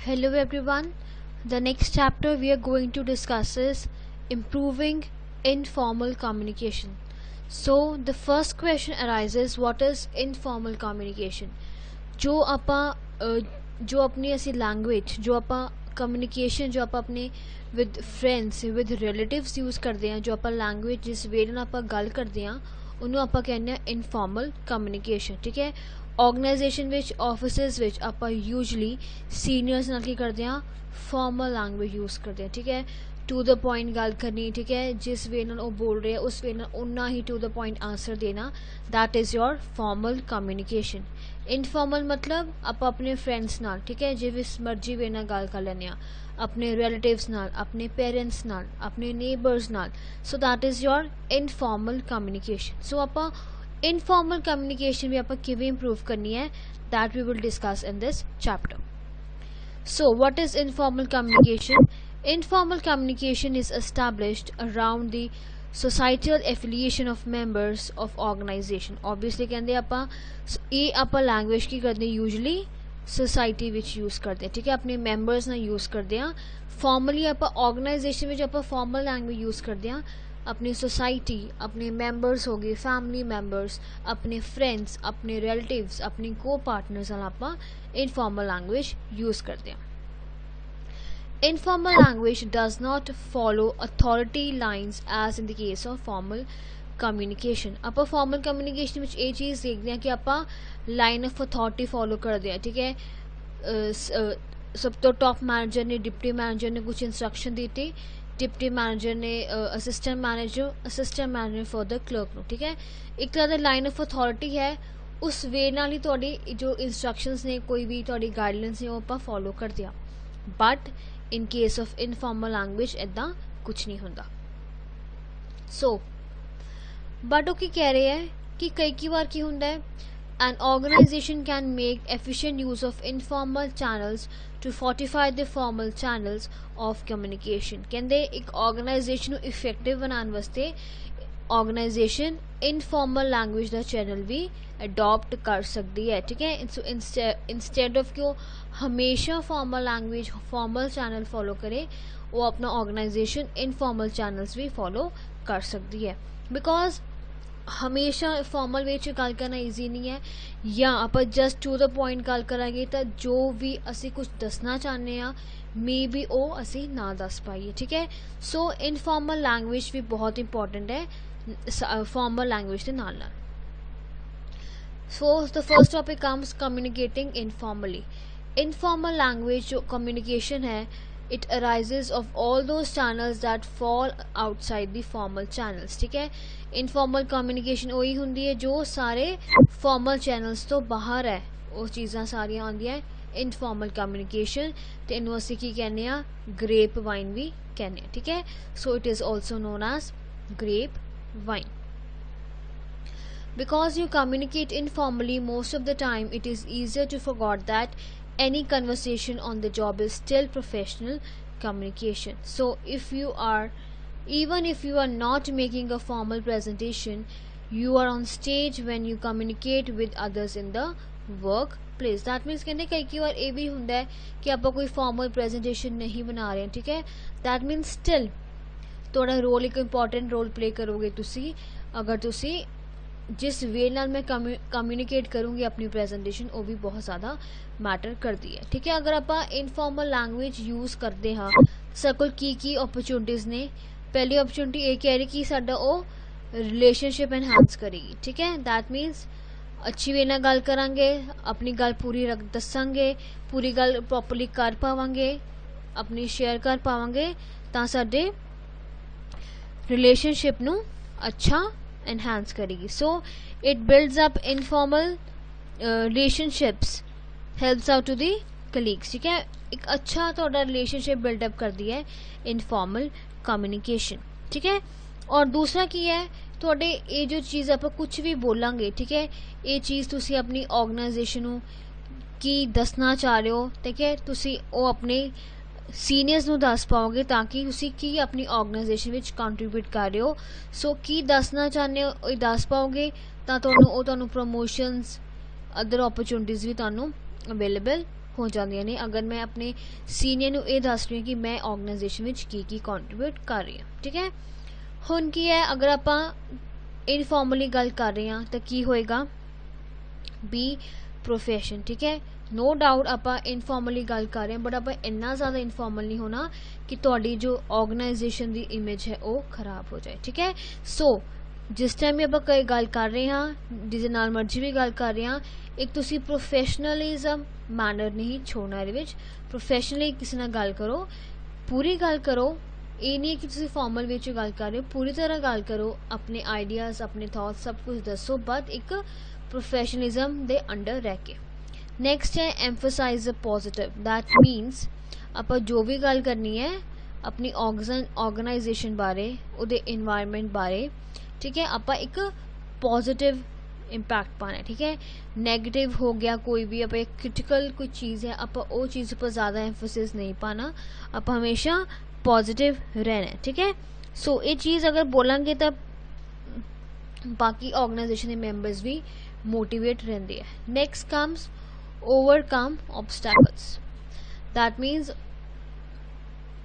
Hello everyone. The next chapter we are going to discuss is improving informal communication. So the first question arises, what is informal communication? जो ਆਪਾਂ जो अपनी ਅਸੀਂ language जो ਆਪਾਂ communication जो ਆਪਾਂ ਆਪਣੇ with friends with relatives use ਕਰਦੇ ਹਾਂ, ਜੋ ਆਪਾਂ language ਜਿਸ ਵੇ ਨਾਲ ਆਪਾਂ ਗੱਲ ਕਰਦੇ ਹਾਂ ਉਹਨੂੰ ਆਪਾਂ ਕਹਿੰਦੇ ਹਾਂ ਇਨਫੋਰਮਲ ਕਮਿਊਨੀਕੇਸ਼ਨ। ਠੀਕ ਹੈ, ਆਰਗੇਨਾਈਜੇਸ਼ਨ ਵਿੱਚ ਆਫਿਸਿਸ ਵਿੱਚ ਆਪਾਂ ਯੂਜਲੀ ਸੀਨੀਅਰਸ ਨਾਲ ਕੀ ਕਰਦੇ ਹਾਂ, ਫਾਰਮਲ ਲੈਂਗੁਏਜ ਯੂਜ਼ ਕਰਦੇ ਹਾਂ। ਠੀਕ ਹੈ, ਟੂ ਦ ਪੁਆਇੰਟ ਗੱਲ ਕਰਨੀ। ਠੀਕ ਹੈ, ਜਿਸ ਵੇ ਨਾਲ ਉਹ ਬੋਲ ਰਹੇ ਆ ਉਸ ਵੇ ਨਾਲ ਉਨਾ ਹੀ ਟੂ ਦ ਪੁਆਇੰਟ ਆਂਸਰ ਦੇਣਾ, that is your formal communication. Informal मतलब आप अपने फ्रेंड्स नाल, ठीक है, जिस मर्जी वे नाल गल कर लैने, अपने रिलेटिव्स नाल, अपने पेरेंट्स नाल, अपने नेबर्स नाल। So that is your informal communication. So आप इनफॉर्मल कम्युनिकेशन भी आप किवें इंप्रूव करनी है, that we will discuss in this chapter. So what is informal communication? Informal communication is established around the societal affiliation of members of organization। obviously ਕਹਿੰਦੇ ਆਪਾਂ ਇਹ ਆਪਾਂ language ਕੀ ਕਰਦੇ usually society ਵਿੱਚ use ਕਰਦੇ, ਠੀਕ ਹੈ, ਆਪਣੇ members ਨਾਲ use ਕਰਦੇ ਹਾਂ। formally ਆਪਾਂ organization ਵਿੱਚ ਆਪਾਂ formal language use ਕਰਦੇ ਹਾਂ, अपनी सोसाइटी, अपने मेंबर्स हो गए, फैमिली मेंबर्स, अपने फ्रेंड्स, अपने रिलेटिव्स, अपने को पार्टनर्स नाल आपां इनफॉर्मल लैंग्वेज यूज़ करते हैं। Informal language does not follow authority lines as in the case of formal communication. आप फॉर्मल कम्युनिकेशन में ये चीज़ देखते हैं कि आप लाइन ऑफ अथॉरिटी फॉलो करते हैं। ठीक है, सब तो टॉप मैनेजर ने, डिप्टी मैनेजर ने कुछ इंस्ट्रक्शन दी थी, डिप्टी मैनेजर ने assistant manager for the clerk नो। ठीक है, एक तरह का लाइन ऑफ अथॉरिटी है, उस वे नाल ही तुहाडी जो इंस्ट्रक्शंस ने, कोई भी तुहाडी गाइडलाइंस ने वो आपां फॉलो करते हैं। But in case of informal language इदां कुछ नहीं हुंदा। सो बट वो की कह रहे हैं कि कई बार की हुंदा है, an organization can make efficient use of informal channels to fortify the formal channels of communication। कहंदे एक ऑर्गेनाइजेशन ਨੂੰ ਇਫੈਕਟਿਵ ਬਣਾਉਣ ਵਾਸਤੇ ऑर्गेनाइजेशन इनफॉर्मल लैंग्वेज ਦਾ चैनल भी अडॉप्ट कर सकती है। ठीक है, सो इंस्टेड ऑफ कि वो हमेशा formal language formal channel follow करे, वो अपना ऑर्गेनाइजेशन इनफॉर्मल चैनल्स भी फॉलो कर सकती है। बिकॉज हमेशा फॉर्मल वे गल करना ईजी नहीं है, या आप जस्ट टू द पॉइंट गल करांगे तो जो भी असी कुछ दसना चाहते हैं मे बी वो असी ना दस पाइए। ठीक है, सो इनफॉर्मल लैंग्वेज भी बहुत इंपॉर्टेंट है फॉर्मल लैंग्वेज के नाल नाल। So the first topic comes communicating informally. Informal language जो कम्युनिकेशन है, it arises of all those channels that fall outside the formal channels। ठीक है, इनफॉर्मल कम्युनिकेशन वही हुंदी है जो सारे फॉर्मल चैनल्स तो बाहर है, वो चीज़ां सारियां आंदियां इनफॉर्मल कम्युनिकेशन, तो इन्हू असीं की कहने आ, ग्रेप वाइन भी कहने। ठीक है, so it is also known as grape vine. Because you communicate informally most of the time, it is easier to forget that any conversation on the job is still professional communication। So even if you are not making a formal presentation, you are on stage when you communicate with others in the workplace। that means कहने कई बार ये भी हुंदा है कि आप कोई formal presentation नहीं बना रहे हैं। ठीक है, दैट मीन्स स्टिल थोड़ा रोल एक इंपॉर्टेंट रोल प्ले करोगे तुसी, अगर तुसी जिस वे नाल मैं कम्युनिकेट करूँगी अपनी प्रेजेंटेशन, वो भी बहुत ज़्यादा मैटर करती है। ठीक है, अगर आप इनफॉर्मल लैंग्वेज यूज़ करते हाँ, साडे कोल की अपॉर्चुनिटीज़ ने। पहली अपॉर्चुनिटी ये कह रही कि साडा वो रिलेशनशिप एनहांस करेगी। ठीक है, दैट मीनस अच्छी वे नाल गल करांगे, अपनी गल पूरी दसांगे, पूरी गल प्रॉपरली कर पावांगे, अपनी शेयर कर पावांगे, तां साडे रिलेशनशिप नू अच्छा एनहांस करेगी। So it builds up informal relationships, helps out to the colleagues. ठीक है, एक अच्छा थोड़ा रिलेशनशिप बिल्डअप करती है इनफॉर्मल कम्युनिकेशन। ठीक है, और दूसरा की है थोड़े ये जो चीज़ आप कुछ भी बोलांगे, ठीक है, ये चीज़ तुसी अपनी ऑर्गेनाइजेशन की दसना चाह रहे हो। ठीक है, तुसी वो अपने सीनियर्स ਨੂੰ ਦੱਸ ਪਾਓਗੇ ਤਾਂ ਕਿ ਤੁਸੀਂ ਕੀ ਆਪਣੀ ਆਰਗੇਨਾਈਜੇਸ਼ਨ ਵਿੱਚ ਕੰਟਰੀਬਿਊਟ ਕਰ ਰਹੇ ਹੋ। ਸੋ ਕੀ ਦੱਸਣਾ ਚਾਹੁੰਦੇ ਹੋ ਇਹ ਦੱਸ ਪਾਓਗੇ ਤਾਂ ਤੁਹਾਨੂੰ ਪ੍ਰੋਮੋਸ਼ਨਸ, ਅਦਰ ਓਪਰਚੁਨਿਟੀਜ਼ ਵੀ ਤੁਹਾਨੂੰ ਅਵੇਲੇਬਲ हो जांदियां ने अगर मैं अपने सीनियर नूं ये दस रही हूँ कि मैं ऑर्गेनाइजेशन विच की कंट्रीब्यूट कर रही हूँ। ठीक है, हुण की है अगर आपां इनफॉर्मली गल कर रहे हैं तो की होएगा बी प्रोफेशन। ठीक है, नो डाउट आपां इनफॉर्मली गल कर रहे हैं बट आपां इन्ना ज़्यादा इनफॉर्मल नहीं होना कि तुहाडी जो ऑर्गेनाइजेशन की इमेज है वो खराब हो जाए। ठीक है, सो जिस टाइम भी आप कोई गल कर रहे हैं जिस नाल मर्जी भी गल कर रहे हैं एक तुसी प्रोफेशनलिज्म मैनर नहीं छोड़ना, ये प्रोफेशनली किसी नाल गल करो, पूरी गल करो, ये नहीं कि तुसी फॉर्मल वे गल कर रहे हो, पूरी तरह गल करो, अपने आइडियाज़ अपने थॉट्स सब कुछ दसो बट एक प्रोफेशनलिज्म दे अंडर रह के। नैक्सट है emphasize the positive, that means आप जो भी गल करनी है अपनी ऑर्गेनाइजेशन बारे उहदे इन्वायरमेंट बारे, ठीक है, आप एक पॉजिटिव इम्पैक्ट पाना है। ठीक है, नैगेटिव हो गया कोई भी आप एक क्रिटिकल कोई चीज़ है आप वो चीज़ पर ज़्यादा एम्फोसिस नहीं पाना, आप हमेशा पॉजिटिव रहना है। ठीक है, सो ये चीज़ अगर बोलेंगे तब बाकी ऑर्गेनाइजेशन के मेंबर्स भी मोटिवेट रहते हैं। Next comes overcome obstacles, that means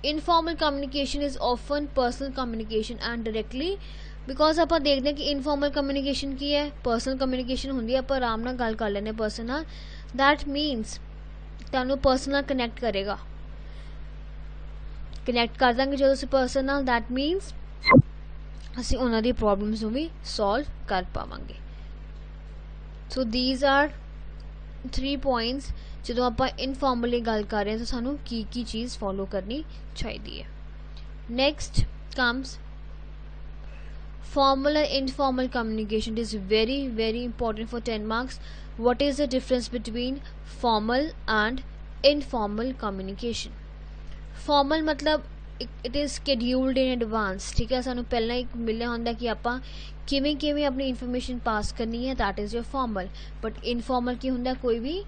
informal communication is often personal communication and directly because आप देखते हैं कि इनफॉर्मल कम्युनिकेशन की है पर्सनल कम्युनिकेशन होंगी आप आराम नाल गल कर लेने पर्सन नाल, दैट मीनस तुहानू पर्सन नाल कनैक्ट करेगा, कनैक्ट कर देंगे जो तुसीं पर्सन नाल, दैट मीनस असीं उन्हां दी प्रॉब्लम्स नूं भी सॉल्व कर पावांगे। सो दीज आर 3 पॉइंट्स जो आप इनफॉर्मली गल कर रहे हैं तो सानू की चीज़ फॉलो करनी चाहिए। Next comes formal and informal communication. It is very important for 10 marks. What is the difference between formal and informal communication? Formal मतलब it is scheduled in advance, ठीक है, सानू पहला एक मिलना होंदा कि आपां किवें किवें अपनी इन्फॉर्मेशन पास करनी है, that is your formal. But informal की होंदा कोई भी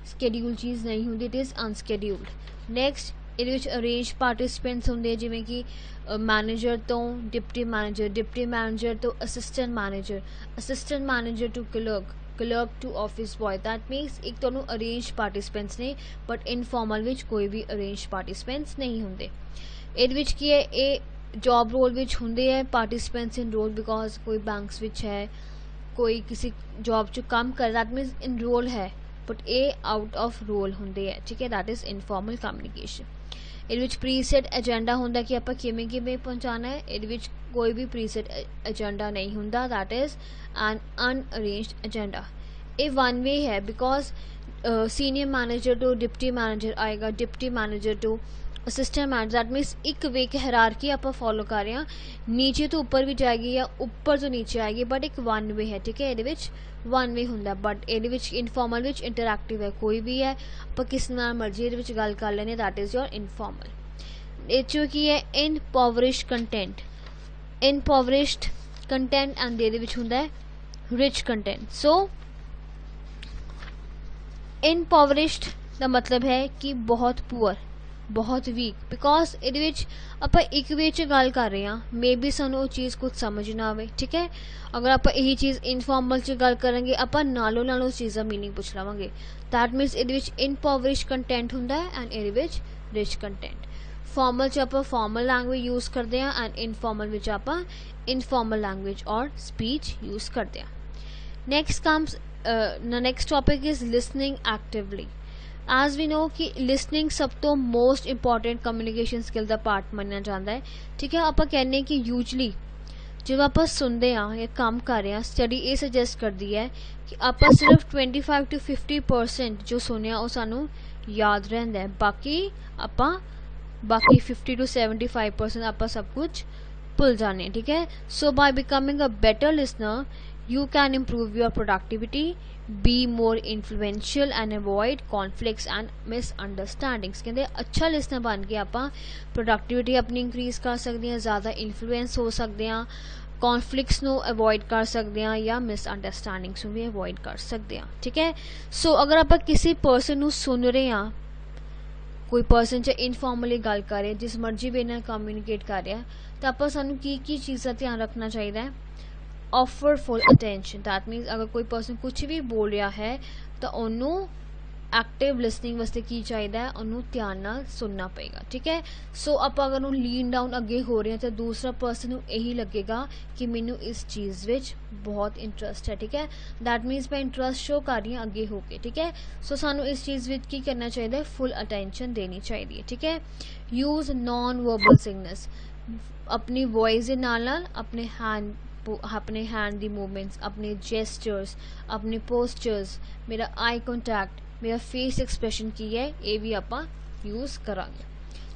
स्केड्यूल चीज़ नहीं होंदी, इट इज़ अनस्केड्यूल्ड। नेक्स्ट ਇਹਦੇ ਵਿੱਚ ਅਰੇਂਜ ਪਾਰਟਿਸਪੈਂਟਸ ਹੁੰਦੇ ਜਿਵੇਂ ਕਿ ਮੈਨੇਜਰ ਤੋਂ ਡਿਪਟੀ ਮੈਨੇਜਰ ਤੋਂ assistant manager to clerk to office boy, that means एक ਤੁਹਾਨੂੰ ਅਰੇਂਜ ਪਾਰਟਿਸਪੈਂਟਸ ਨੇ ਬਟ ਇਨਫॉर्मल ਵਿੱਚ ਕੋਈ ਵੀ ਅਰੇਂਜ ਪਾਰਟਿਸਪੈਂਟਸ ਨਹੀਂ ਹੁੰਦੇ। ਇਹਦੇ ਵਿੱਚ ਕੀ ਹੈ ਇਹ ਜੌਬ ਰੋਲ ਵਿੱਚ ਹੁੰਦੇ ਹੈ ਪਾਰਟਿਸਪੈਂਟਸ ਇਨ ਰੋਲ ਬਿਕॉज ਕੋਈ ਬੈਂਕਸ ਵਿੱਚ ਹੈ ਕੋਈ ਕਿਸੇ ਜੌਬ 'ਚ ਕੰਮ ਕਰ दैट मीन्स इनरोल है बट ये आउट ऑफ रोल होंगे है। ठीक है, दैट इज़ इनफॉर्मल कम्युनिकेशन। ये प्रीसेट एजेंडा होंगे कि आप किमें पहुँचाना है, ये कोई भी प्रीसेट एजेंडा नहीं होंगे, that is an unarranged agenda. ये वन वे है because senior manager to deputy manager आएगा, deputy manager to assistant manager, that means एक वे की हायरार्की आप फॉलो कर रहे हैं, नीचे तो ऊपर भी जाएगी या ऊपर तो नीचे आएगी बट एक वन वे है। ठीक है, ये वन वे होंगे बट ये इनफॉर्मल इंटरैक्टिव है, कोई भी है आप किस नाल मर्जी ये गल कर लेने, दैट इज़ योर इनफॉर्मल। ये की है इनपॉवरिश्ड कंटेंट, इनपॉवरिश्ड कंटेंट एंड ये होंगे है रिच कंटेंट। सो इनपॉवरिश्ड का मतलब है कि बहुत पुअर बहुत वीक बिकॉज ये आप एक वे गल कर रहे हैं मे बी सानू चीज़ कुछ समझ ना आए। ठीक है, अगर आप यही चीज़ इनफॉर्मल गल करेंगे आप नालों नालों उस चीज़ का मीनिंग पूछ लवेंगे, दैट मीनस ये इनपॉवरिश कंटेंट होंगे एंड ये रिच कंटेंट। फॉर्मल आप फॉर्मल लैंग्वेज यूज़ करते हैं एंड इनफॉर्मल आप इनफॉर्मल लैंग्वेज और स्पीच यूज़ करते हैं। Next comes next topic is listening actively. As we know कि लिसनिंग सब तो मोस्ट इंपॉर्टेंट कम्युनिकेशन स्किल का पार्ट मनिया जाता है। ठीक है, आप कहने कि यूजली जब आप सुनते हैं या काम कर रहे हैं स्टडी ये सजेस्ट करती है कि आप सिर्फ 25 to 50% जो सुनिया वो सानू याद रहता है, बाकी 50 to 75% आप सब कुछ भूल जाने। ठीक है, so by becoming a better listener you can improve your productivity, be more influential and avoid conflicts and misunderstandings। कहते अच्छा लिसनर बन के आप प्रोडक्टिविटी अपनी इंक्रीज कर सकते हैं, ज़्यादा इन्फ्लुएंस हो सकते हैं, कॉन्फ्लिक्ट्स नू अवॉइड कर सकते हैं या मिसअंडरस्टैंडिंग्स भी अवॉइड कर सकते हैं। ठीक है, सो अगर आप किसी पर्सन नू सुन रहे हैं, कोई पर्सन चाहे इनफॉर्मली गल कर रहे हैं जिस मर्जी वे नाल कम्यूनीकेट कर रहा है तो आप सानू की चीज़ का ध्यान रखना चाहिए, ऑफर फुल अटेंशन। दैट मीनस अगर कोई पर्सन कुछ भी बोल रहा है तो उन्होंने एक्टिव लिसनिंग वास्ते की चाहिए है, उन्होंने ध्यान नाल सुनना पेगा, ठीक है। सो आप अगर लीन डाउन अगे हो रहे हैं तो दूसरा पर्सन यही लगेगा कि मैनू इस चीज़ विच बहुत इंटरस्ट है, ठीक है। दैट मीनस मैं इंटरस्ट शो कर रही हूँ अगे होके, ठीक है। सो सानू इस चीज़ विच की करना चाहिए, फुल अटेंशन देनी चाहिए, ठीक है। यूज नॉन वर्बल सिग्नल्स, अपनी वॉइस दे नाल अपने हैंड दी मूवमेंट्स, अपने जेस्चर्स, अपने पोस्चर्स, मेरा आई कॉन्टैक्ट, मेरा फेस एक्सप्रैशन की है, ये भी आप यूज़ करांगे,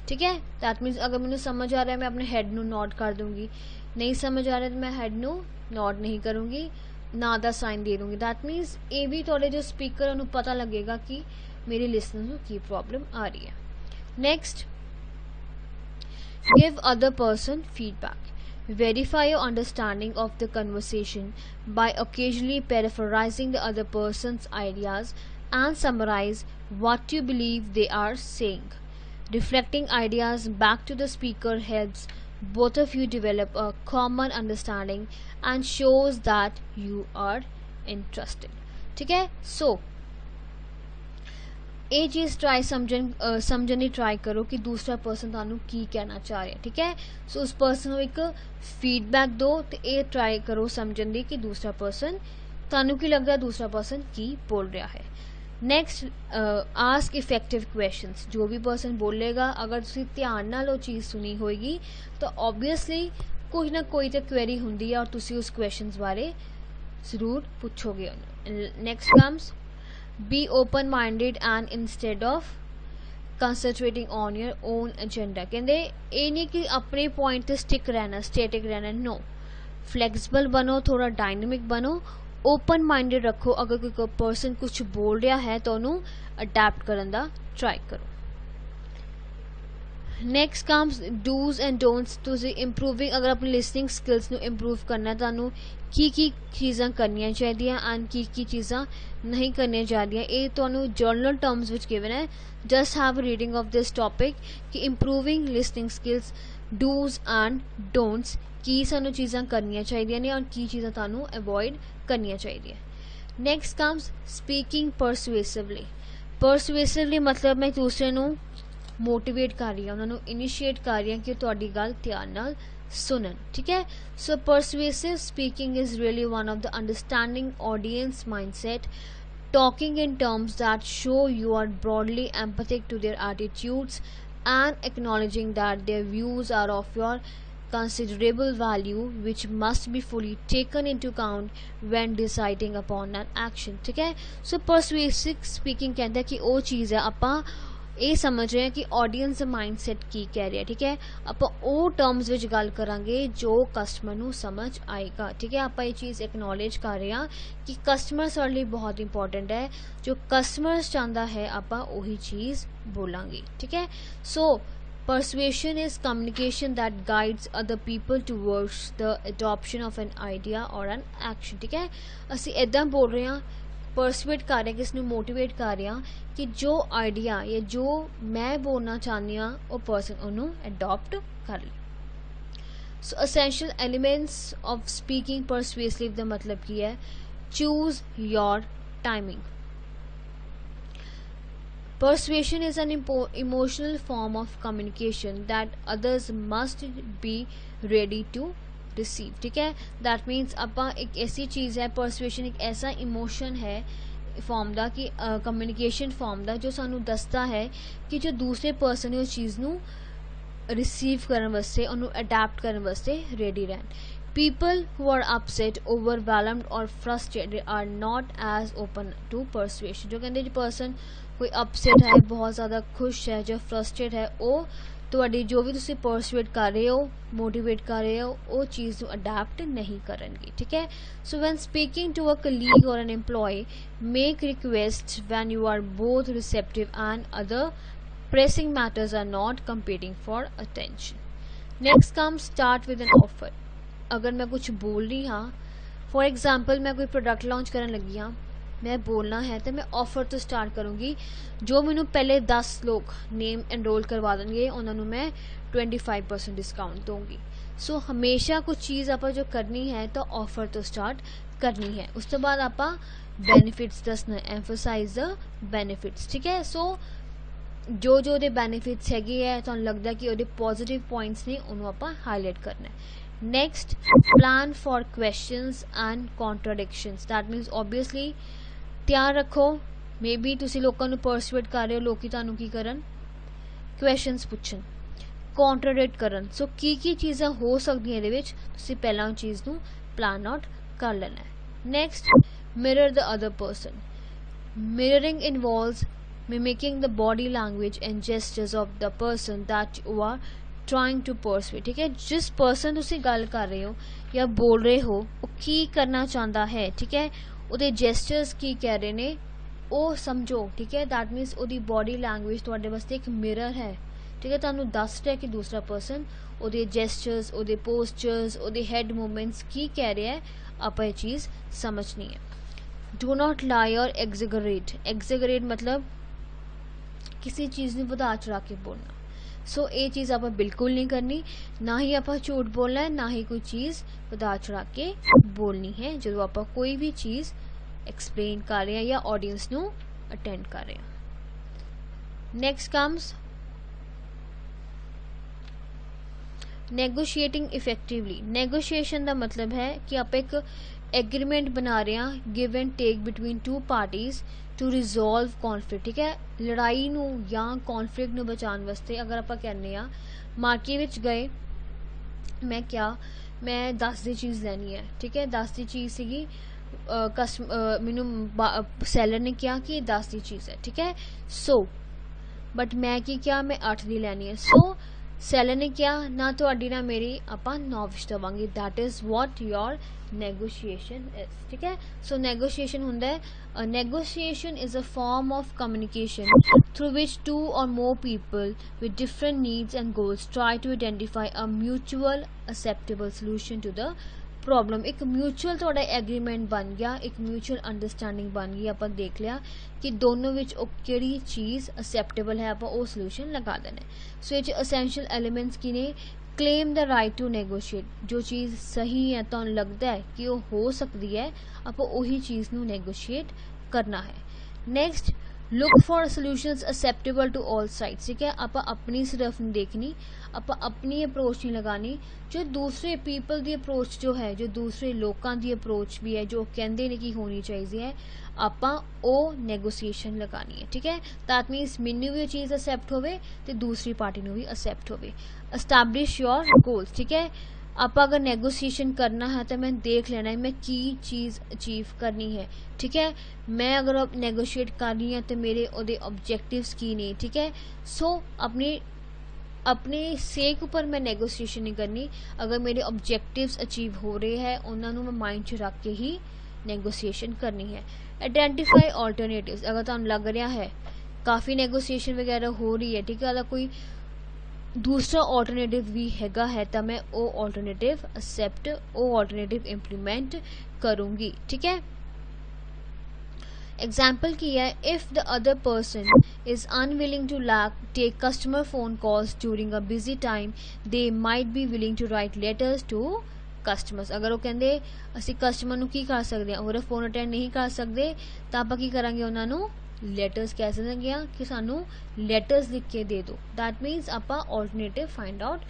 ठीक है। दैट मीनस अगर मैंने समझ आ रहा है मैं अपने हैड नू नॉड कर दूंगी, नहीं समझ आ रहा है तो मैं हैड नू नॉड नहीं करूँगी, ना दा साइन दे दूंगी। दैट मीनस ये भी थोड़े जो स्पीकर उन्होंने पता लगेगा कि मेरे लिसनर को की प्रॉब्लम आ रही है। Next, give other person feedback, verify your understanding of the conversation by occasionally paraphrasing the other person's ideas and summarize what you believe they are saying. Reflecting ideas back to the speaker helps both of you develop a common understanding and shows that you are interested. ठीक है। सो ये चीज़ try समझने try करो कि दूसरा person थानू की कहना चाह रहा है, ठीक है। सो उस पर्सन को एक फीडबैक दो तो ये ट्राई करो समझने दी कि दूसरा पर्सन थानू की लगता है दूसरा पर्सन की बोल रहा है। नैक्सट, आस्क इफेक्टिव क्वेश्चंस, जो भी पर्सन बोलेगा अगर तुसी ध्यान नाल वो चीज़ सुनी होएगी तो ऑब्वियसली कोई ना कोई तो क्वेरी होंदी है और तुसी उस क्वेश्चंस बारे जरूर पूछोगे। Next comes, be open-minded and instead of concentrating on your own agenda, कहते ये नहीं कि अपने पॉइंट ते स्टिक रहना, स्टैटिक रहना, नो, फ्लैक्सिबल बनो, थोड़ा डायनेमिक बनो, ओपन माइंडेड रखो। अगर कोई पर्सन कुछ बोल रहा है तो उन्होंने अडैप्ट करने का ट्राई करो। Next comes do's and don'ts, तुसी इंप्रूविंग अगर अपनी लिसनिंग स्किल्स ਨੂੰ इंप्रूव करना है तो की चीज़ां करनियां चाहिए एंड की चीज़ां नहीं करनियां चाहिए। ये तो जर्नल टर्म्स विच गिवन है, just have reading of this topic कि improving listening skills, dos and don'ts, की सानू चीज़ां करनियां चाहिए ने और की चीज़ां तानू अवॉइड करनियां चाहिए। नेक्स्ट कम्स स्पीकिंग परसुएसिवली, परसुएसिवली मतलब मैं दूसरे ਨੂੰ मोटिवेट कर रही हूँ, उन्होंने इनिशिएट कर रही हूँ कि तुहाडी गल ध्यान नाल सुनन, ठीक है। So persuasive speaking is really one of the understanding audience mindset, talking in terms that show you are broadly empathic to their attitudes and acknowledging that their views are of your considerable value which must be fully taken into account when deciding upon an action, ठीक है। सो persuasive speaking कहता है कि वो चीज़ है आपां ये समझ रहे हैं कि ऑडियंस माइंडसेट की कह रहे हैं, ठीक है। आप वो टर्म्स विच गल करांगे जो कस्टमर नू समझ आएगा, ठीक है। आप ये चीज़ एक्नॉलेज कर रहे हैं कि कस्टमर साडे लई बहुत इंपॉर्टेंट है, जो कस्टमर चाहता है आप वही चीज़ बोलांगे, ठीक है। सो persuasion is communication that guides other people towards the adoption of an idea or an action, ठीक है। असी इदां बोल रहे हैं, परसुएट कर रहे हैं, किसी मोटिवेट कर रहे हैं कि जो आइडिया या जो मैं बोलना चाहती हाँ वो पर्सन उन्होंने अडॉप्ट कर ले। So essential elements of speaking persuasive का मतलब की है, choose your timing. Persuasion is an emotional form of communication that others must be ready to receive, ठीक है। दैट मीन्स अपा एक ऐसी चीज़ है, परसुएशन एक ऐसा इमोशन है फॉर्म का कि कम्युनिकेशन फॉर्म का जो सानू दसता है कि जो दूसरे पर्सन है उस चीज़ नू रिसीव करने वास्ते, उन्होंने अडैप्ट करने वास्ते रेडी रहन। People who are upset, overwhelmed or frustrated are not as open to persuasion, जो कहते जो पर्सन कोई अपसेट है, बहुत ज़्यादा खुश है, जो फ्रस्ट्रेट है, वो ਤੁਹਾਡੀ जो भी तुसी परसुएट कर रहे हो, मोटिवेट कर रहे हो, वो चीज़ अडैप्ट नहीं करेंगे, ठीक है। So when speaking to a colleague और an employee, make request when you are both receptive and other pressing matters are not competing for attention. Next come start with an offer, अगर मैं कुछ बोल रही हाँ, फॉर एग्जाम्पल मैं कोई product launch करने लगी हाँ, मैं बोलना है तो मैं ऑफर तो स्टार्ट करूँगी, जो मैनू पहले 10 लोग नेम एनरोल करवा देंगे उन्होंने मैं 25% डिस्काउंट दूँगी। सो हमेशा कुछ चीज़ आप जो करनी है तो ऑफर तो स्टार्ट करनी है, उस तो बाद आप ਬੈਨੀਫਿਟਸ ਦੱਸਣਾ, ਐਮਫਸਾਈਜ਼ ਦ ਬੈਨੀਫਿਟਸ, ਠੀਕ ਹੈ। ਸੋ ਜੋ ਜੋ ਉਹਦੇ ਬੈਨੀਫਿਟਸ ਹੈਗੇ ਹੈ, ਤੁਹਾਨੂੰ ਲੱਗਦਾ ਕਿ ਉਹਦੇ ਪੋਜ਼ਿਟਿਵ ਪੁਆਇੰਟਸ ਨੇ, ਉਹਨੂੰ ਆਪਾਂ ਹਾਈਲਾਈਟ ਕਰਨਾ ਹੈ। Next, plan for questions and contradictions. That means obviously ਧਿਆਨ ਰੱਖੋ, ਮੇ ਬੀ ਤੁਸੀਂ ਲੋਕਾਂ ਨੂੰ ਪਰਸੂਏਟ ਕਰ ਰਹੇ ਹੋ, ਲੋਕੀ ਤੁਹਾਨੂੰ ਕੀ ਕਰਨ, ਕੁਐਸਚਨਸ ਪੁੱਛਣ, ਕੌਂਟਰਾਡਿਕਟ ਕਰਨ। ਸੋ ਕੀ ਕੀ ਚੀਜ਼ਾਂ ਹੋ ਸਕਦੀਆਂ ਇਹਦੇ ਵਿੱਚ, ਤੁਸੀਂ ਪਹਿਲਾਂ ਉਹ ਚੀਜ਼ ਨੂੰ ਪਲਾਨ ਆਊਟ ਕਰ ਲੈਣਾ ਹੈ। Next, mirror the other person. Mirroring involves mimicking the body language and gestures of the person that you are trying to persuade, ठीक है। जिस person ਤੁਸੀਂ ਗੱਲ ਕਰ ਰਹੇ ਹੋ ਜਾਂ ਬੋਲ ਰਹੇ ਹੋ, ਉਹ ਕੀ ਕਰਨਾ ਚਾਹੁੰਦਾ ਹੈ, ਠੀਕ ਹੈ, ਉਹਦੇ gestures ਕੀ ਕਹਿ ਰਹੇ ਨੇ, ਉਹ ਸਮਝੋ, ਠੀਕ ਹੈ। that means ਉਹਦੀ body language ਤੁਹਾਡੇ ਵਾਸਤੇ ਇੱਕ ਮਿਰਰ ਹੈ, ਠੀਕ ਹੈ। ਤੁਹਾਨੂੰ ਦੱਸ ਰਿਹਾ ਕਿ ਦੂਸਰਾ person ਉਹਦੇ gestures, ਉਹਦੇ postures, ਉਹਦੇ head movements ਕੀ ਕਹਿ ਰਿਹਾ ਹੈ, ਆਪਾਂ ਇਹ ਚੀਜ਼ ਸਮਝਣੀ ਹੈ। do not lie or exaggerate। exaggerate मतलब किसी चीज़ ਨੂੰ ਵਧਾ ਚੜਾ ਕੇ ਬੋਲਣਾ। ਸੋ ਇਹ ਚੀਜ਼ ਆਪਾਂ ਬਿਲਕੁਲ ਨਹੀਂ ਕਰਨੀ, ਨਾ ਹੀ ਆਪਾਂ ਝੂਠ ਬੋਲਣਾ ਹੈ, ਨਾ ਹੀ ਕੋਈ ਚੀਜ਼ ਵਧਾ ਚੜਾ ਕੇ ਬੋਲਣੀ ਹੈ ਜਦੋਂ ਆਪਾਂ ਕੋਈ ਵੀ ਚੀਜ਼ ਐਕਸਪਲੇਨ ਕਰ ਰਹੇ ਹਾਂ ਜਾਂ ਆਡੀਅנס ਨੂੰ ਅਟੈਂਡ ਕਰ ਰਹੇ ਹਾਂ। Next comes negotiating effectively. Negotiation ਦਾ ਮਤਲਬ ਹੈ ਕਿ ਆਪਾਂ ਇੱਕ एग्रीमेंट बना रहे हैं, give and take between two parties to resolve conflict, ठीक है। लड़ाई नू या कॉन्फ्लिक्ट नू बचाने वास्ते अगर आप कहने मार्केट विच गए, मैं क्या, मैं 10 दी चीज़ लैनी है, ठीक है। 10 दी चीज़ सीगी, मैनू सैलर ने कहा कि 10 दी चीज़ है, ठीक है। सो बट मैं की क्या, मैं 8 दी लैनी है। सो सैलर ने कहा ना तुहाडी ना मेरी, आपां 9 विच देवांगे। That is what your negotiation is, ठीक है। सो नेगोशिएशन हुंदा है, negotiation is a form of communication through which 2 or more people with different needs and goals try to identify a mutual acceptable solution to the problem. एक mutual थोड़ा agreement बन गया, एक mutual understanding बन गई। आप देख लिया कि दोनों विच किहड़ी चीज़ एक्सेप्टेबल है, आप वो सोल्यूशन लगा देना। सो ये असेंशियल एलिमेंट्स की ने, क्लेम द राइट टू नैगोशिएट। जो चीज़ सही है, तो लगता है कि वो हो सकती है, आप वही चीज़ नू नैगोशिएट करना है। Next, look for solutions acceptable to all sides, ठीक है। आप अपनी सिर्फ नहीं देखनी, आप अपनी अप्रोच नहीं लगानी, जो दूसरे पीपल की अप्रोच जो है, जो दूसरे लोगों की अप्रोच भी है, जो कहते हैं कि होनी चाहिए है, आप नैगोशिएशन लगानी है, ठीक है। दैट मीनस मैनू भी चीज़ एक्सेप्ट होवे ते दूसरी पार्टी नू भी एक्सेप्ट होवे। एस्टैब्लिश योर गोल्स, ठीक है। आप अगर नैगोशिएशन करना है तो मैं देख लेना है मैं की चीज़ अचीव करनी है, ठीक है। मैं अगर अब नैगोशिएट कर रही हूँ तो मेरे ओदे ऑब्जेक्टिव्स की नहीं, ठीक है। सो अपने सेक ऊपर मैं नैगोशिएशन नहीं करनी, अगर मेरे ऑब्जेक्टिव्स अचीव हो रहे हैं उन्होंने मैं माइंड च रख के ही नैगोशिएशन करनी है। Identify alternatives. अगर तुहानू लग रहा है काफ़ी नैगोशिएशन वगैरह हो रही है, ठीक है, अगर कोई दूसरा ऑल्टरनेटिव भी हैगा है तो मैं वो ऑल्टरनेटिव एक्सेप्ट, वो ऑल्टरनेटिव इम्प्लीमेंट करूँगी, ठीक है। एग्जाम्पल की है, if the other person is unwilling to take customer phone calls during a busy time, they might be willing to write letters to customers. अगर वो कहते असी कस्टमर नू की कर सकते हैं, अगर फोन अटेंड नहीं कर सकते तो आप की करांगे, उन्होंने लेटर्स कह सकते हैं कि सानू लेटर्स लिख के दे दो। दैट मीनस आप ऑल्टरनेटिव फाइंड आउट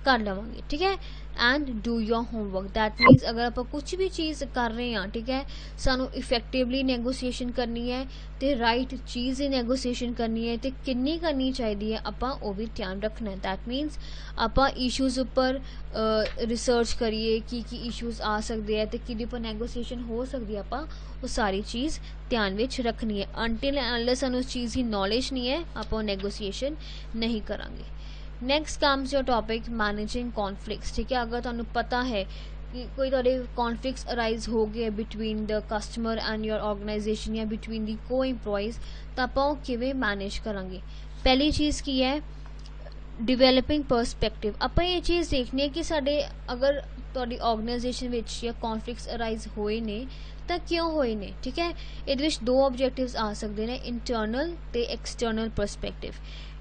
कर लवांगे, ठीक है। And do your homework. That मीनस अगर आप कुछ भी चीज़ कर रहे हैं, ठीक है, सानू इफेक्टिवली नैगोशिएशन करनी है तो राइट चीज़ ही नैगोशिएशन करनी है, तो कितनी करनी चाहिए आप वो भी ध्यान रखना है। दैट मीनस आप इशूज़ उपर रिसर्च करिए कि इशूज़ आ सकते हैं तो कि पर नैगोशिएशन हो सकती है, आप वो सारी चीज़ ध्यान में रखनी है। अनटिल अनलेस सानू उस चीज़ की नॉलेज नहीं है, आप नैगोशिएशन नहीं करांगे। Next comes your topic managing conflicts, ठीक है। अगर तुहानू पता है कि कोई तुहाडे कॉन्फ्लिक्ट्स अराइज हो गए between the customer and your organization या बिटवीन दी को एम्प्लॉइज, तो आप किवें मैनेज करांगे। पहली चीज़ की है डिवेलपिंग परसपैक्टिव। आप ये चीज़ देखनी है कि साडे अगर तुहाडी ऑर्गेनाइजेशन विच या कॉन्फ्लिक्ट्स अराइज होए ने तो क्यों होए ने, ठीक है। इहदे विच 2 ऑब्जेक्टिव्स आ सकते हैं, इंटरनल ते एक्सटर्नल परसपैक्टिव।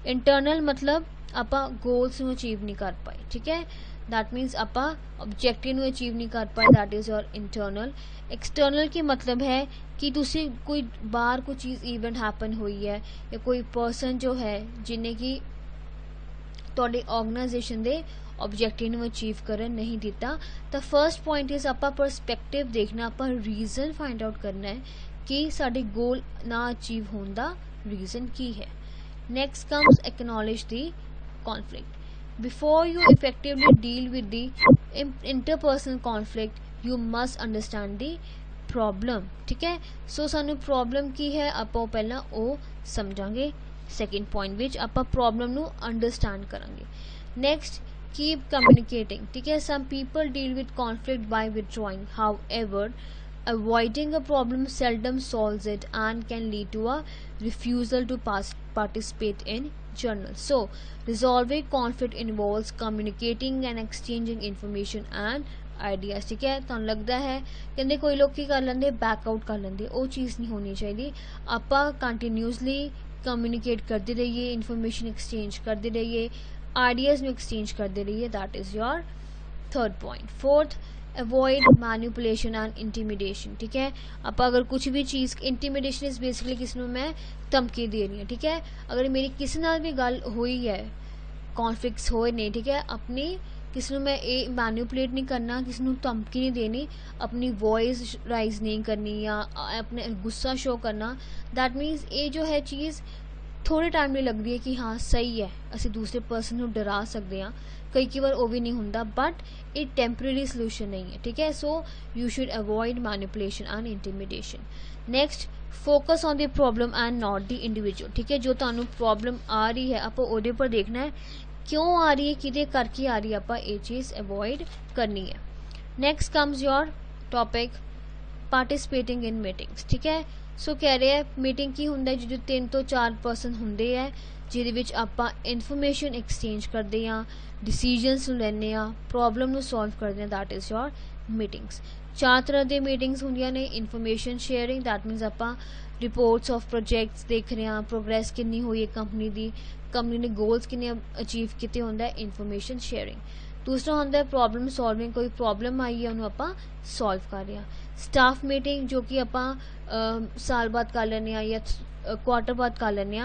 इंटरनल मतलब आप गोल्स नू अचीव नहीं कर पाए, ठीक है। दैट मीन्स ਆਪਾਂ ऑब्जेक्टिव ਨੂੰ ਅਚੀव नहीं कर पाए, that is your internal. External की मतलब है कि तुसी कोई बाहर कोई चीज़ इवेंट हैपन हुई है या कोई पर्सन जो है जिन्हें कि ਤੁਹਾਡੇ ਆਰਗੇਨਾਈਜੇਸ਼ਨ ਦੇ ऑब्जेक्टिव ਨੂੰ ਅਚੀਵ ਕਰਨ ਨਹੀਂ ਦਿੱਤਾ। ਤਾਂ ਫਰਸਟ ਪੁਆਇੰਟ ਇਜ਼ ਆਪਾਂ ਪਰਸਪੈਕਟਿਵ ਦੇਖਣਾ, ਆਪਾਂ ਰੀਜ਼ਨ ਫਾइंड आउट करना है कि ਸਾਡੇ ਗੋਲ ਨਾ ਅਚੀਵ ਹੋਣ ਦਾ ਰੀਜ਼ਨ ਕੀ ਹੈ। Next comes acknowledge the conflict. Before you effectively deal with the interpersonal conflict, you must understand the problem. ठीक है, सो सानू प्रॉब्लम की है ਆਪਾਂ ਪਹਿਲਾਂ ਉਹ ਸਮਝਾਂਗੇ। सेकेंड पॉइंट विच ਆਪਾਂ प्रॉब्लम ਨੂੰ अंडरस्टैंड करांगे। Next, keep communicating. ठीक है, some people deal with conflict by withdrawing, however avoiding a problem seldom solves it and can lead to a refusal to participate in journal. So resolving conflict involves communicating and exchanging information and ideas। ठीक है, ਤੁਹਾਨੂੰ लगता है ਕਹਿੰਦੇ ਕੋਈ ਲੋਕ ਕੀ ਕਰ ਲੈਂਦੇ, बैक आउट कर ਲੈਂਦੇ, ਉਹ ਚੀਜ਼ ਨਹੀਂ ਹੋਣੀ ਚਾਹੀਦੀ। ਆਪਾਂ ਕੰਟੀਨਿਊਸਲੀ कम्युनिकेट करते रहिए, इन्फॉर्मेशन एक्सचेंज करते रहिए, आइडियाज़ में एक्सचेंज करते रहिए, that is your third point. Fourth, avoid manipulation and intimidation. ठीक है, आप अगर कुछ भी चीज़, इंटीमिडेशन इज बेसिकली किसी को मैं धमकी दे रही हूँ। ठीक है, अगर मेरी किसी नाल भी गल हुई है, कॉन्फ्लिक्ट्स होए नहीं, ठीक है, अपनी किसी मैं ये मैनिपुलेट नहीं करना, किसी को धमकी नहीं देनी, अपनी वॉइस राइज नहीं करनी या अपने गुस्सा शो करना। दैट मीनस ये जो है चीज़ थोड़े टाइम में लगती है कि हाँ सही है, असी दूसरे पर्सन को डरा सकते हैं, कई बार वो भी नहीं होंदा, बट ये टेम्परेरी सोल्यूशन नहीं है। ठीक है, so you should avoid manipulation and intimidation. Next, focus on the problem and not the individual. ठीक है, जो तुहानू प्रॉब्लम आ रही है आप उहदे पर देखना है क्यों आ रही है, किदे करके आ रही है, आप ये चीज़ अवॉइड करनी है। Next comes your topic participating in meetings. ठीक है, सो कह रहे हैं मीटिंग की होंदा जो 3 ਤੋਂ 4 पर्सन होंदे है जिहदे विच आपां इन्फॉर्मेशन एक्सचेंज करते हैं, डिसीजनस लैंदे हैं, प्रॉब्लम नूं सॉल्व करते हैं, दैट इज़ योर मीटिंग्स। 4 तरह दी मीटिंग्स होंदियां ने। इन्फॉर्मेशन शेयरिंग, दैट मीनस आपां रिपोर्ट्स ऑफ प्रोजेक्ट्स देख रहे हैं, प्रोग्रेस कितनी हुई है कंपनी दी, कंपनी ने गोल्स कितने अचीव किए होंदा है, इन्फॉर्मेशन शेयरिंग। दूसरा होंदा है प्रॉब्लम सॉल्विंग, कोई प्रॉब्लम आई है उन्होंने आपां सॉल्व कर रहे हैं। स्टाफ मीटिंग जो कि आपां साल बाद कर लेने या क्वार्टर बाद कर लेने,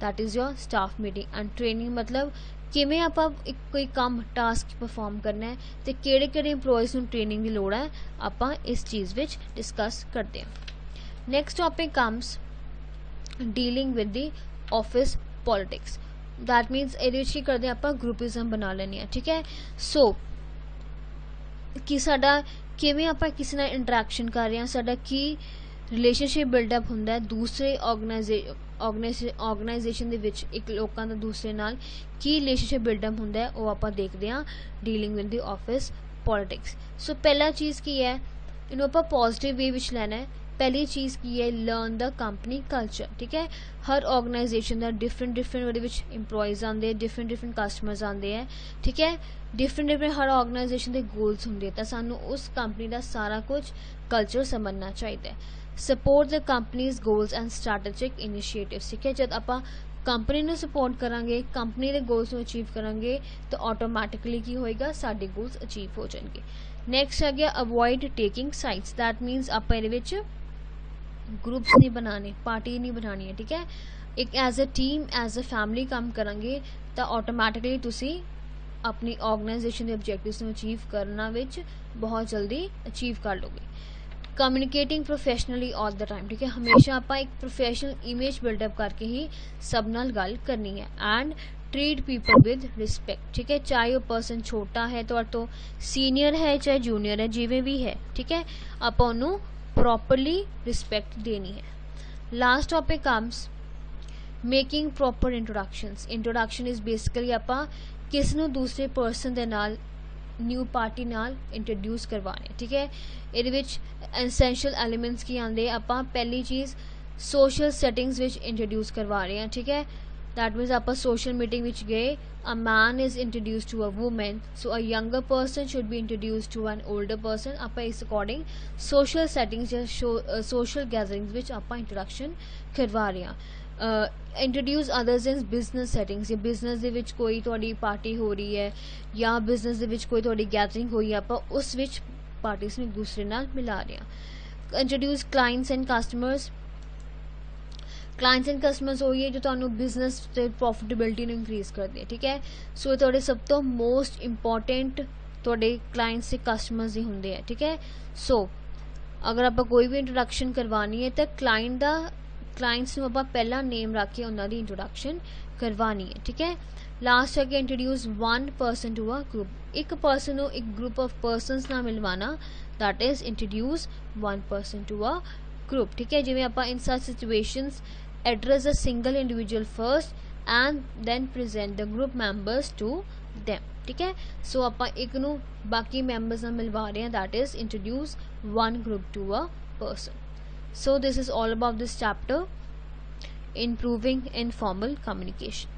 that is your staff meeting. And training मतलब किवें आपां कोई काम टास्क परफॉर्म करना है तो किहड़े इंप्लॉयज़ नूं ट्रेनिंग की लोड़ है, आपां इस चीज़ विच डिस्कस करते हैं। Next topic comes dealing with the office politics. That means ये करते हैं आप ग्रुपिज्म बना लेने। ठीक है, सो कि साडा किवें आपां किसी नाल इंटरैक्शन कर रहे हैं, साडा की रिलेशनशिप बिल्डअप हुंदा है दूसरे ऑर्गेनाइजेशन दे विच, एक लोकां दा दूसरे नाल की रिलेशनशिप बिल्डअप हुंदा है, वो आपां देखते हैं dealing with the office politics. So पहला चीज़ की है, इन्हूं आपां पॉजिटिव वे विच लैना है। पहली चीज़ की है लर्न द कंपनी कल्चर। ठीक है, हर ऑर्गेनाइजेशन का डिफरेंट इंप्लॉयज़ आते, डिफरेंट कस्टमर्स आते हैं। ठीक है, डिफरेंट हर ऑर्गेनाइजेशन के गोल्स होंगे, तो सानू उस कंपनी का सारा कुछ कल्चर समझना चाहिए। Support the companies goals and strategic initiatives. ठीक है, जब आप कंपनी को सपोर्ट करांगे, कंपनी के गोल्स को अचीव करांगे, तो ऑटोमैटिकली की होएगा, साडे गोल्स अचीव हो जाएंगे। नैक्सट आ गया avoid taking sides. That means आप ग्रुप्स नहीं बनाने, पार्टी नहीं बनानी है। ठीक है, एक as a team as a family काम करांगे तो ऑटोमैटिकली तुसी अपनी ऑर्गेनाइजेशन के ऑब्जेक्टिव्स को अचीव करना विच बहुत जल्दी अचीव कर लोगे। Communicating professionally all the time. ठीक है, हमेशा आप एक प्रोफेशनल इमेज बिल्डअप करके ही सब नाल गल करनी है। And treat people with respect. ठीक है, चाहे वो पर्सन छोटा है तो सीनियर है चाहे जूनियर है, जिवें भी है, ठीक है, आप उन्होंने प्रॉपरली रिस्पेक्ट देनी है। Last topic comes making proper introductions. Introduction is basically आप किस नूं दूसरे पर्सन दे नाल न्यू पार्टी नाल इंट्रोड्यूस करवाने। ठीक है, ये एसेंशियल एलिमेंट्स की आंदे, आप पहली चीज़ सोशल सैटिंग्स विच इंट्रोड्यूस करवा रहे हैं। ठीक है, दैट मीनस आप सोशल मीटिंग विच गए, a man is introduced to a woman, so a younger person should be introduced to an older person। आप इस अकॉर्डिंग सोशल सेटिंग्स या सोशल गैदरिंग्स विच आप इंट्रोडक्शन करवा रहे हैं। ਇੰਟਰੋਡਿਊਸ ਅਦਰਸ ਇਨ ਬਿਜ਼ਨਸ ਸੈਟਿੰਗਸ, ਜਾਂ ਬਿਜ਼ਨਸ ਦੇ ਵਿੱਚ ਕੋਈ ਤੁਹਾਡੀ ਪਾਰਟੀ ਹੋ ਰਹੀ ਹੈ ਜਾਂ ਬਿਜ਼ਨਸ ਦੇ ਵਿੱਚ ਕੋਈ ਤੁਹਾਡੀ ਗੈਦਰਿੰਗ ਹੋਈ ਹੈ, ਆਪਾਂ ਉਸ ਵਿੱਚ ਪਾਰਟੀਜ਼ ਨੂੰ ਇੱਕ ਦੂਸਰੇ ਨਾਲ ਮਿਲਾ ਰਹੇ ਹਾਂ। Introduce clients and customers, clients and customers ਹੋਈ ਹੈ ਜੋ ਤੁਹਾਨੂੰ ਬਿਜ਼ਨਸ ਤੇ ਪ੍ਰੋਫਿਟੇਬਿਲਿਟੀ ਨੂੰ ਇਨਕਰੀਜ਼ ਕਰਦੇ ਹੈ, ਠੀਕ ਹੈ। ਸੋ ਤੁਹਾਡੇ ਸਭ ਤੋਂ ਮੋਸਟ ਇੰਪੋਰਟੈਂਟ ਤੁਹਾਡੇ ਕਲਾਇੰਟਸ ਤੇ ਕਸਟਮਰਸ ਹੀ ਹੁੰਦੇ ਆ, ਠੀਕ ਹੈ। ਸੋ ਅਗਰ ਆਪਾਂ ਕੋਈ ਵੀ ਇੰਟਰੋਡਕਸ਼ਨ ਕਰਵਾਉਣੀ ਹੈ ਤਾਂ ਕਲਾਇੰਟਸ ਨੂੰ ਆਪਾਂ ਪਹਿਲਾਂ ਨੇਮ ਰੱਖ ਕੇ ਉਹਨਾਂ ਦੀ ਇੰਟਰੋਡਕਸ਼ਨ ਕਰਵਾਉਣੀ ਹੈ, ਠੀਕ ਹੈ। ਲਾਸਟ ਹੈ ਕਿ introduce one person to a group, ਇੱਕ ਪਰਸਨ ਨੂੰ ਇੱਕ ਗਰੁੱਪ ਆਫ ਪਰਸਨਸ ਨਾਲ ਮਿਲਵਾਣਾ, that is introduce one person to a group, ਠੀਕ ਹੈ। ਜਿਵੇਂ ਆਪਾਂ in such situations address a single individual first and then present the group members to them, ठीक है। सो ਆਪਾਂ ਇੱਕ ਨੂੰ ਬਾਕੀ ਮੈਂਬਰਸ ਨਾਲ ਮਿਲਵਾ ਰਹੇ ਹਾਂ, that is introduce one group to a person. So this is all about this chapter, improving informal communication.